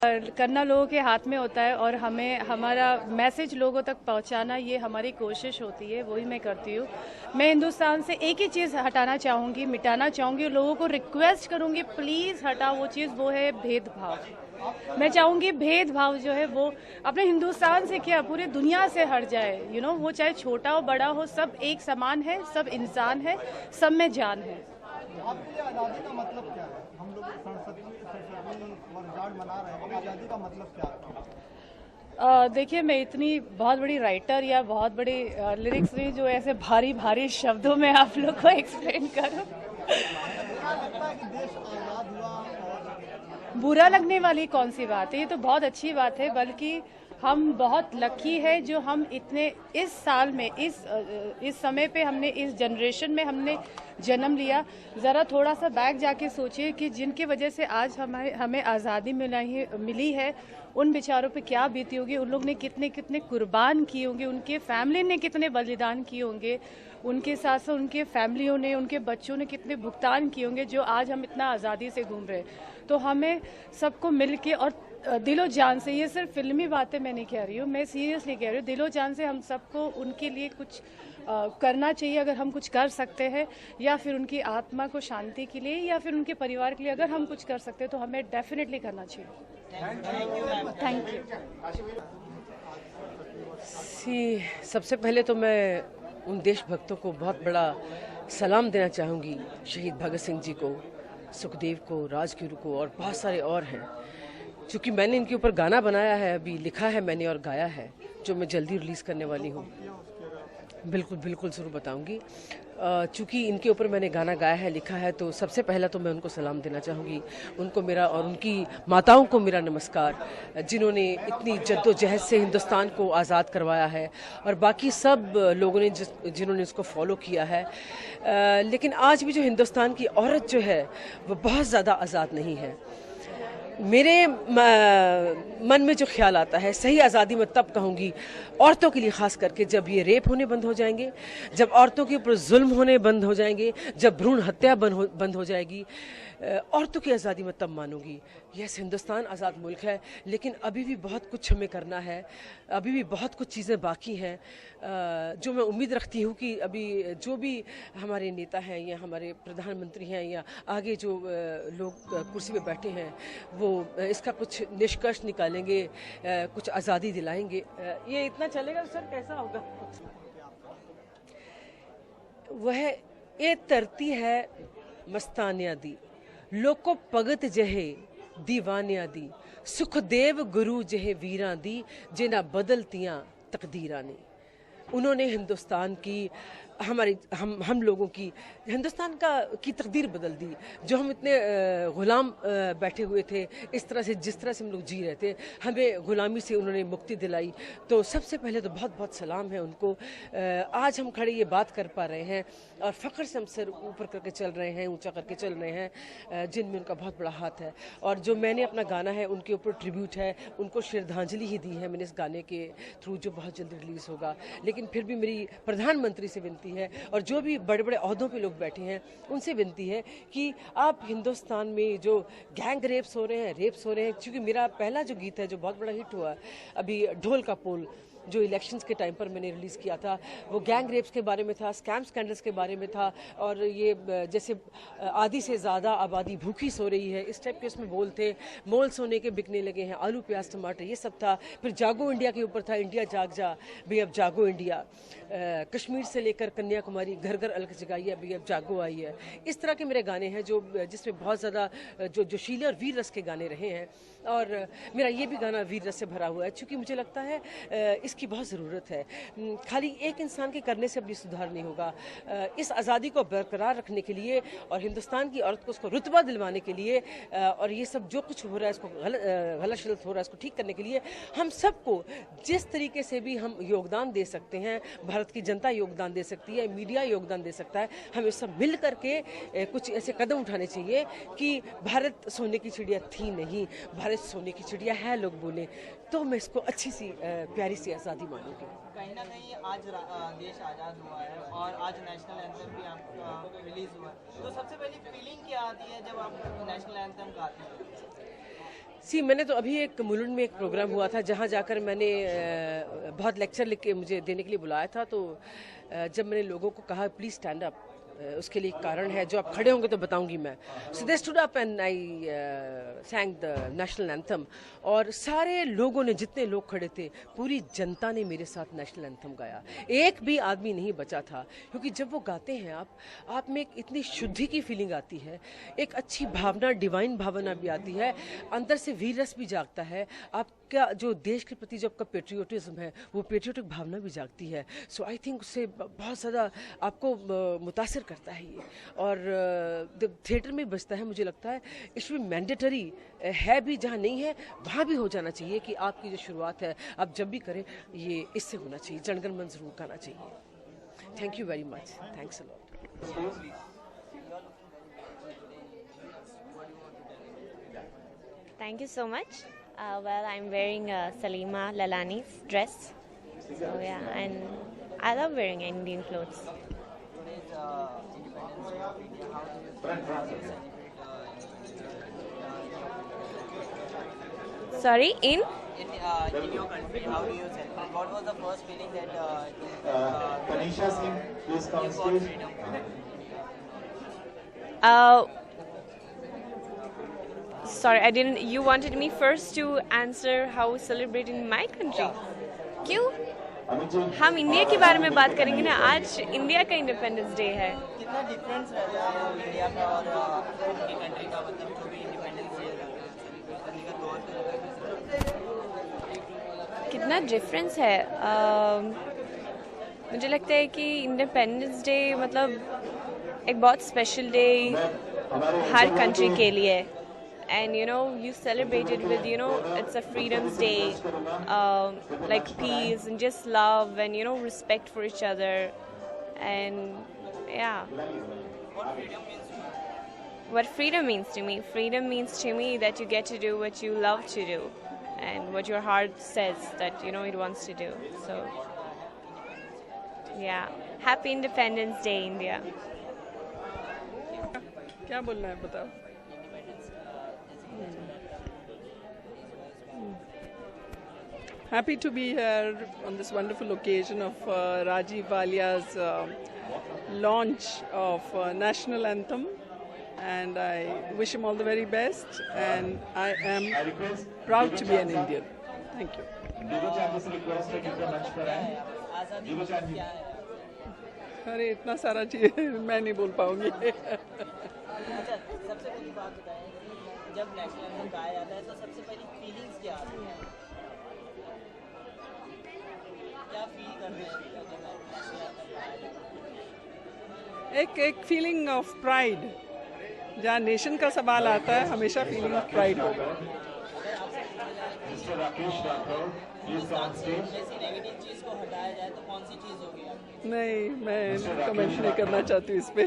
करना लोगों के हाथ में होता है और हमें हमारा मैसेज लोगों तक पहुंचाना ये हमारी कोशिश होती है, वही मैं करती हूँ। मैं हिंदुस्तान से एक ही चीज़ हटाना चाहूँगी, मिटाना चाहूँगी, लोगों को रिक्वेस्ट करूँगी प्लीज़ हटाओ वो चीज़, वो है भेदभाव। मैं चाहूँगी भेदभाव जो है वो अपने हिंदुस्तान से क्या पूरी दुनिया से हट जाए। वो चाहे छोटा हो बड़ा हो, सब एक समान है, सब इंसान है, सब में जान है। आपके लिए आज़ादी का मतलब क्या है? हम लोग सड़सठवीं वर्षगांठ मना रहे हैं, आज़ादी का मतलब क्या है? देखिए, मैं इतनी बहुत बड़ी राइटर या बहुत बड़ी लिरिक्स नहीं जो ऐसे भारी भारी शब्दों में आप लोग को एक्सप्लेन करूं। क्या लगता है कि देश आज़ाद हुआ और बुरा लगने वाली कौन सी बात है, ये तो बहुत अच्छी बात है। बल्कि हम बहुत लकी है जो हम इतने इस साल में इस समय पे हमने इस जनरेशन में हमने जन्म लिया। ज़रा थोड़ा सा बैक जाके सोचिए कि जिनकी वजह से आज हमें आज़ादी मिली है, उन बेचारों पे क्या बीती होगी, उन लोग ने कितने कितने कुर्बान किए होंगे, उनके फैमिली ने कितने बलिदान किए होंगे, उनके साथ साथ उनके फैमिलियों ने, उनके बच्चों ने कितने भुगतान किए होंगे, जो आज हम इतना आज़ादी से घूम रहे हैं। तो हमें सबको मिल के और दिलो जान से, ये सिर्फ फिल्मी बातें मैं नहीं कह रही हूँ, मैं सीरियसली कह रही हूँ, दिलो जान से हम सबको उनके लिए कुछ करना चाहिए अगर हम कुछ कर सकते हैं, या फिर उनकी आत्मा को शांति के लिए या फिर उनके परिवार के लिए अगर हम कुछ कर सकते हैं तो हमें डेफिनेटली करना चाहिए। Thank you. सबसे पहले तो मैं उन देशभक्तों को बहुत बड़ा सलाम देना चाहूँगी, शहीद भगत सिंह जी को, सुखदेव को, राजगुरु को और बहुत सारे और हैं। चूँकि मैंने इनके ऊपर गाना बनाया है, अभी लिखा है मैंने और गाया है, जो मैं जल्दी रिलीज़ करने वाली हूँ। बिल्कुल बिल्कुल ज़रूर बताऊंगी। चूँकि इनके ऊपर मैंने गाना गाया है, लिखा है, तो सबसे पहला तो मैं उनको सलाम देना चाहूँगी, उनको मेरा और उनकी माताओं को मेरा नमस्कार, जिन्होंने इतनी जद्दोजहद से हिंदुस्तान को आज़ाद करवाया है, और बाकी सब लोगों ने जिन्होंने इसको फॉलो किया है। लेकिन आज भी जो हिंदुस्तान की औरत जो है वो बहुत ज़्यादा आज़ाद नहीं है। मेरे मन में जो ख्याल आता है, सही आज़ादी मैं तब कहूँगी औरतों के लिए, ख़ास करके जब ये रेप होने बंद हो जाएंगे, जब औरतों के ऊपर जुल्म होने बंद हो जाएंगे, जब भ्रूण हत्या बंद हो जाएगी, औरतों की आज़ादी मैं तब मानूंगी। यस, हिंदुस्तान आज़ाद मुल्क है, लेकिन अभी भी बहुत कुछ हमें करना है, अभी भी बहुत कुछ चीज़ें बाकी हैं, जो मैं उम्मीद रखती हूँ कि अभी जो भी हमारे नेता हैं या हमारे प्रधानमंत्री हैं या आगे जो लोग कुर्सी पे बैठे हैं, वो इसका कुछ निष्कर्ष निकालेंगे, कुछ आज़ादी दिलाएंगे। ये इतना चलेगा सर, कैसा होगा? वह ये तरती है मस्तानिया दी, लोको भगत जहे दीवानिया दी, सुखदेव गुरु जहे वीरां दी, जिन्हां बदलतियां तकदीरां ने। उन्होंने हिंदुस्तान की, हम लोगों की, हिंदुस्तान की तकदीर बदल दी। जो हम इतने ग़ुलाम बैठे हुए थे, इस तरह से जिस तरह से हम लोग जी रहे थे, हमें ग़ुलामी से उन्होंने मुक्ति दिलाई। तो सबसे पहले तो बहुत बहुत सलाम है उनको। आज हम खड़े ये बात कर पा रहे हैं और फ़ख्र से हम सर ऊपर करके चल रहे हैं, ऊंचा करके चल रहे हैं, जिनमें उनका बहुत बड़ा हाथ है। और जो मैंने अपना गाना है उनके ऊपर ट्रिब्यूट है, उनको श्रद्धांजलि ही दी है मैंने इस गाने के थ्रू, जो बहुत जल्दी रिलीज़ होगा। लेकिन फिर भी मेरी प्रधानमंत्री से विनती है, और जो भी बड़े बड़े ओहदों पे लोग बैठे हैं उनसे विनती है कि आप हिंदुस्तान में जो गैंग रेप्स हो रहे हैं, क्योंकि मेरा पहला जो गीत है जो बहुत बड़ा हिट हुआ अभी, ढोल का पोल, जो इलेक्शंस के टाइम पर मैंने रिलीज़ किया था, वो गैंग रेप्स के बारे में था, स्कैम स्कैंडल्स के बारे में था, और ये जैसे आधी से ज़्यादा आबादी भूखी सो रही है, इस टाइप के उसमें बोल थे। मोल सोने के बिकने लगे हैं, आलू प्याज टमाटर, ये सब था। फिर जागो इंडिया के ऊपर था, इंडिया जाग जा भाई अब जागो इंडिया, कश्मीर से लेकर कन्याकुमारी घर घर अलग जगाई है भाई अब जागो आई है। इस तरह के मेरे गाने हैं जो जिसमें बहुत ज़्यादा जो जोशीले और वीर रस के गाने रहे हैं, और मेरा ये भी गाना वीर रस से भरा हुआ है, क्योंकि मुझे लगता है इसकी बहुत ज़रूरत है। खाली एक इंसान के करने से अभी सुधार नहीं होगा। इस आज़ादी को बरकरार रखने के लिए और हिंदुस्तान की औरत को उसको रुतबा दिलवाने के लिए, और ये सब जो कुछ हो रहा है इसको गलत शलत हो रहा है इसको ठीक करने के लिए, हम सबको जिस तरीके से भी हम योगदान दे सकते हैं, भारत की जनता योगदान दे सकती है, मीडिया योगदान दे सकता है, हमें सब मिल करके कुछ ऐसे कदम उठाने चाहिए कि भारत सोने की चिड़िया थी नहीं, भारत सोने की चिड़िया है लोग बोले, तो मैं इसको अच्छी सी प्यारी सी आज़ादी मानूंगी। कहीं ना कहीं आज देश आज़ाद हुआ है और आज नेशनल एंथम भी आपका रिलीज़ हुआ है, तो सबसे पहली फीलिंग क्या आती है जब आप नेशनल एंथम गाते हैं? मैंने तो अभी एक मुलुंड में एक प्रोग्राम हुआ था जहाँ जाकर मैंने बहुत लेक्चर लिख के मुझे देने के लिए बुलाया था। तो जब मैंने लोगों को कहा प्लीज़ स्टैंड अप, उसके लिए एक कारण है, जो आप खड़े होंगे तो बताऊंगी मैं। So they stood up and I sang the national anthem, और सारे लोगों ने, जितने लोग खड़े थे, पूरी जनता ने मेरे साथ नेशनल एंथम गाया। एक भी आदमी नहीं बचा था, क्योंकि जब वो गाते हैं आप में एक इतनी शुद्धि की फीलिंग आती है, एक अच्छी भावना, डिवाइन भावना भी आती है, अंदर से वीर रस भी जागता है, आपका जो देश के प्रति जो आपका पेट्रियोटिज्म है, वो पेट्रियोटिक भावना भी जागती है। सो आई थिंक उससे बहुत ज़्यादा आपको मुतासिर करता है ये, और थिएटर में बजता है। मुझे लगता है इसमें मैंडेटरी है भी, जहाँ नहीं है वहाँ भी हो जाना चाहिए कि आपकी जो शुरुआत है आप जब भी करें ये इससे होना चाहिए, जनगण मन जरूर गाना चाहिए। Thank you very much, thanks a lot. Thank you so much. Well, I'm wearing Salima Lalani's dress. So yeah, and I love wearing Indian clothes. Today's Independence Day of India. How do you celebrate? Sorry, in In your country, how do you celebrate? What was the first feeling that Tanisha Singh, please come you got stage. freedom? Sorry, I didn't. You wanted me first to answer how we celebrate in my country. क्यों? हम India के बारे में बात करेंगे ना। आज India का इंडिपेंडेंस डे है। कितना डिफरेंस रहता है इंडिया का और अपनी कंट्री का, मतलब जो भी इंडिपेंडेंस डे सेलिब्रेट करने का तौर कितना डिफरेंस है? मुझे लगता है कि इंडिपेंडेंस डे मतलब एक बहुत स्पेशल डे हर कंट्री के लिए। And you know, you celebrate it with, you know, it's a freedom's day, like peace and just love and, you know, respect for each other. And yeah, what freedom means to me? Freedom means to me that you get to do what you love to do and what your heart says that, you know, it wants to do. So yeah, happy Independence Day, India. क्या बोलना है बताओ? Happy to be here on this wonderful occasion of Rajiv Walia's launch of National Anthem, and I wish him all the very best, and I am proud to be an Indian. Thank you. अरे इतना सारा चीज मैं नहीं बोल पाऊंगी। अच्छा, सबसे पहली बात बताएं कि जब नेशनल एंथम गाया जाता है तो सबसे पहली फीलिंग्स क्या आती है? क्या फील करते हैं जब नेशनल एंथम गाया जाता है? एक फीलिंग ऑफ प्राइड, जहाँ नेशन का सवाल आता है हमेशा फीलिंग ऑफ प्राइड होगा। जैसी नेगेटिव चीज़ को हटाया जाए तो कौन सी चीज़ होगी? नहीं, मैं कमेंट नहीं करना चाहती हूँ इस पे।